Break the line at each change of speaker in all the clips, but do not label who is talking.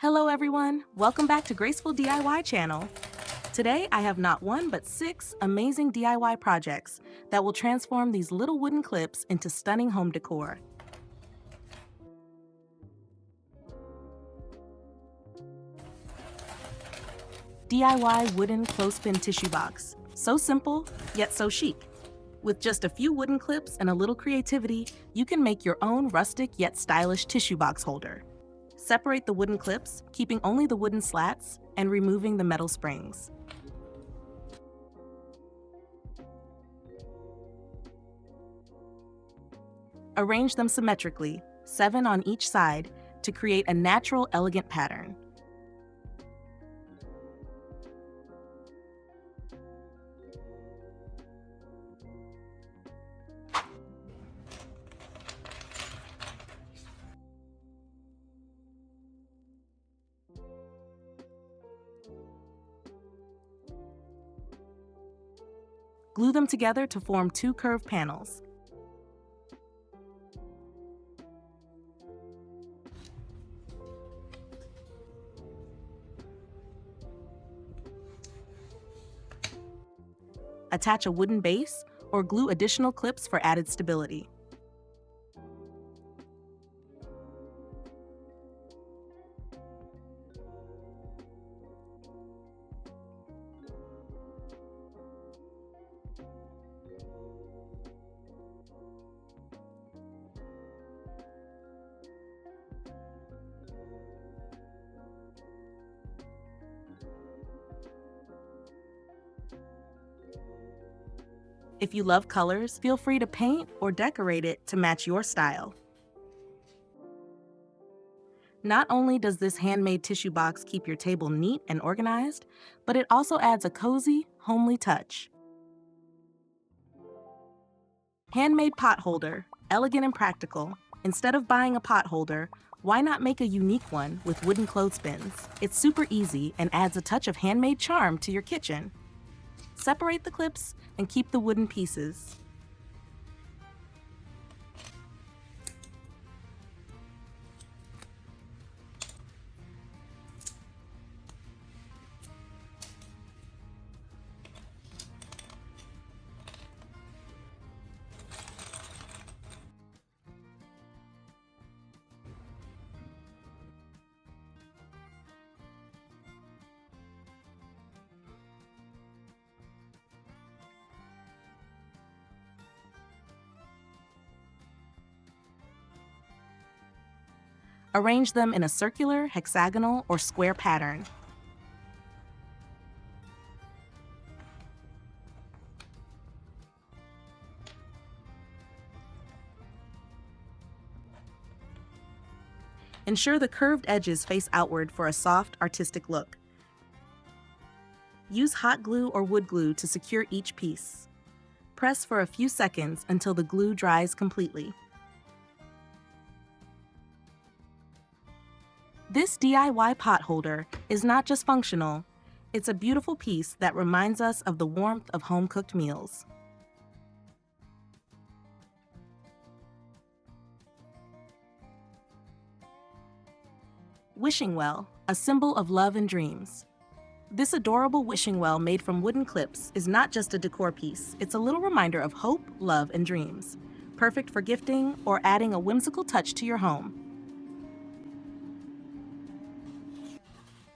Hello everyone, welcome back to Graceful DIY channel. Today I have not one but 6 amazing DIY projects that will transform these little wooden clips into stunning home decor. DIY wooden clothespin tissue box. So simple, yet so chic. With just a few wooden clips and a little creativity, you can make your own rustic yet stylish tissue box holder. Separate the wooden clips, keeping only the wooden slats and removing the metal springs. Arrange them symmetrically, 7 on each side, to create a natural, elegant pattern. Glue them together to form 2 curved panels. Attach a wooden base or glue additional clips for added stability. If you love colors, feel free to paint or decorate it to match your style. Not only does this handmade tissue box keep your table neat and organized, but it also adds a cozy, homely touch. Handmade pot holder, elegant and practical. Instead of buying a pot holder, why not make a unique one with wooden clothespins? It's super easy and adds a touch of handmade charm to your kitchen. Separate the clips and keep the wooden pieces. Arrange them in a circular, hexagonal, or square pattern. Ensure the curved edges face outward for a soft, artistic look. Use hot glue or wood glue to secure each piece. Press for a few seconds until the glue dries completely. This DIY pot holder is not just functional, it's a beautiful piece that reminds us of the warmth of home-cooked meals. Wishing well, a symbol of love and dreams. This adorable wishing well made from wooden clips is not just a decor piece, it's a little reminder of hope, love, and dreams. Perfect for gifting or adding a whimsical touch to your home.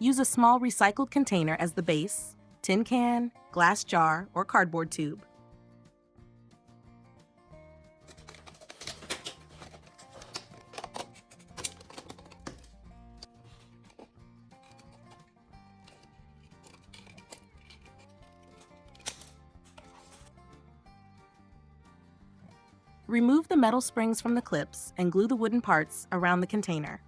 Use a small recycled container as the base, tin can, glass jar, or cardboard tube. Remove the metal springs from the clips and glue the wooden parts around the container.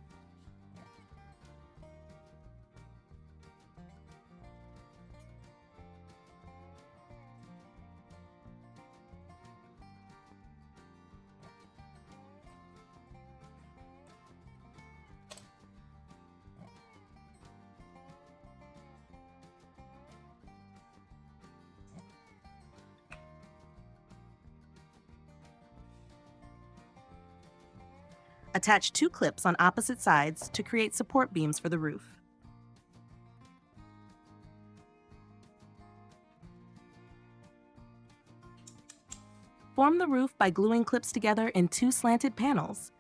Attach 2 clips on opposite sides to create support beams for the roof. Form the roof by gluing clips together in 2 slanted panels.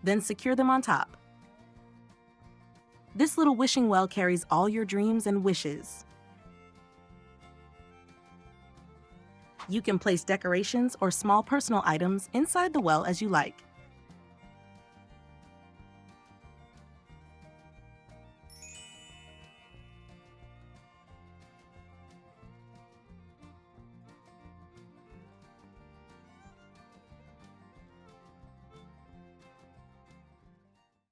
Then secure them on top. This little wishing well carries all your dreams and wishes. You can place decorations or small personal items inside the well as you like.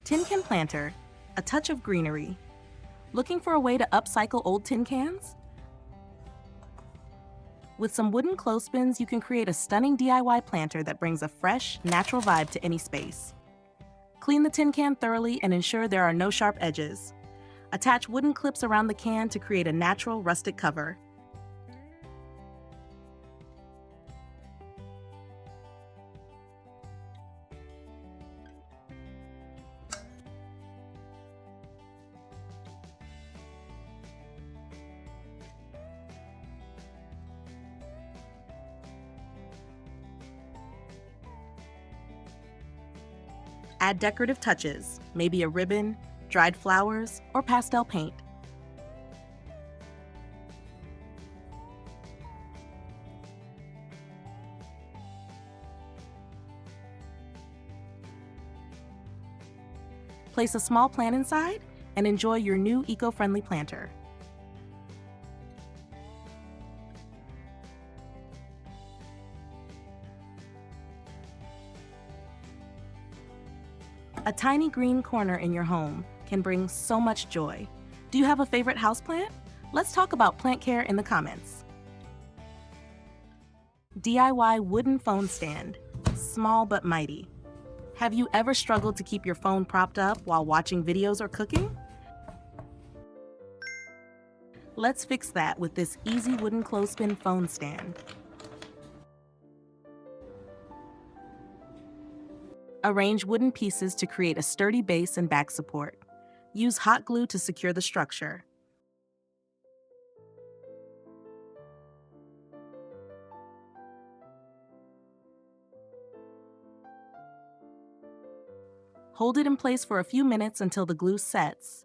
Tin can planter, a touch of greenery. Looking for a way to upcycle old tin cans? With some wooden clothespins, you can create a stunning DIY planter that brings a fresh, natural vibe to any space. Clean the tin can thoroughly and ensure there are no sharp edges. Attach wooden clips around the can to create a natural, rustic cover. Add decorative touches, maybe a ribbon, dried flowers, or pastel paint. Place a small plant inside and enjoy your new eco-friendly planter. A tiny green corner in your home can bring so much joy. Do you have a favorite houseplant? Let's talk about plant care in the comments. DIY wooden phone stand, small but mighty. Have you ever struggled to keep your phone propped up while watching videos or cooking? Let's fix that with this easy wooden clothespin phone stand. Arrange wooden pieces to create a sturdy base and back support. Use hot glue to secure the structure. Hold it in place for a few minutes until the glue sets.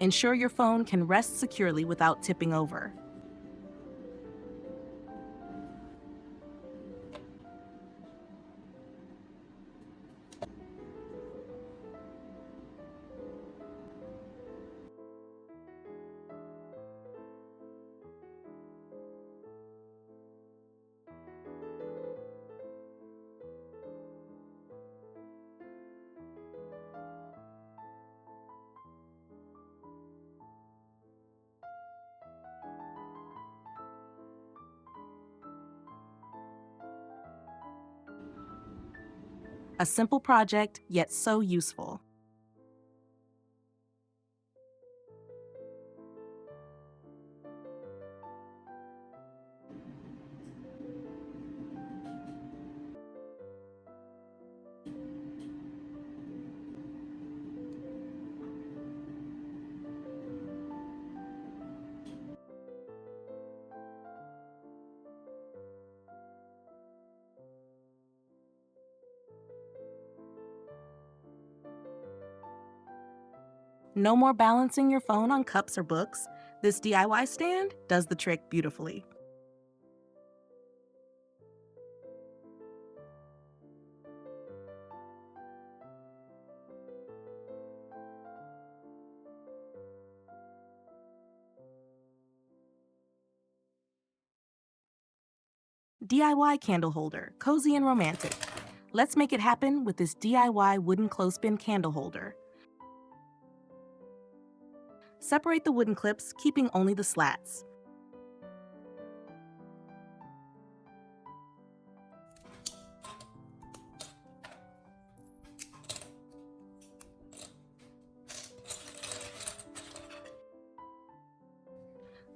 Ensure your phone can rest securely without tipping over. A simple project, yet so useful. No more balancing your phone on cups or books. This DIY stand does the trick beautifully. DIY candle holder, cozy and romantic. Let's make it happen with this DIY wooden clothespin candle holder. Separate the wooden clips, keeping only the slats.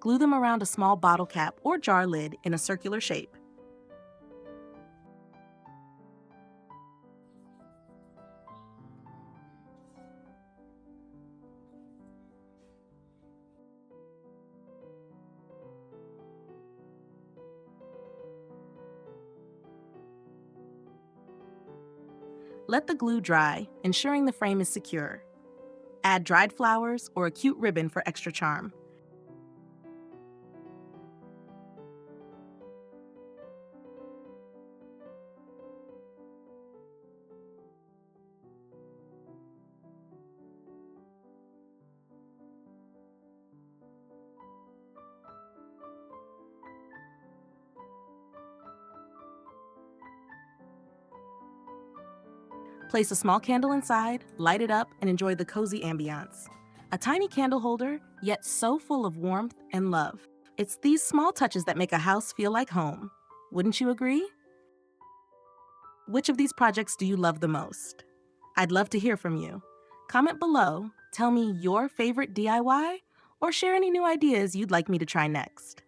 Glue them around a small bottle cap or jar lid in a circular shape. Let the glue dry, ensuring the frame is secure. Add dried flowers or a cute ribbon for extra charm. Place a small candle inside, light it up, and enjoy the cozy ambiance. A tiny candle holder, yet so full of warmth and love. It's these small touches that make a house feel like home. Wouldn't you agree? Which of these projects do you love the most? I'd love to hear from you. Comment below, tell me your favorite DIY, or share any new ideas you'd like me to try next.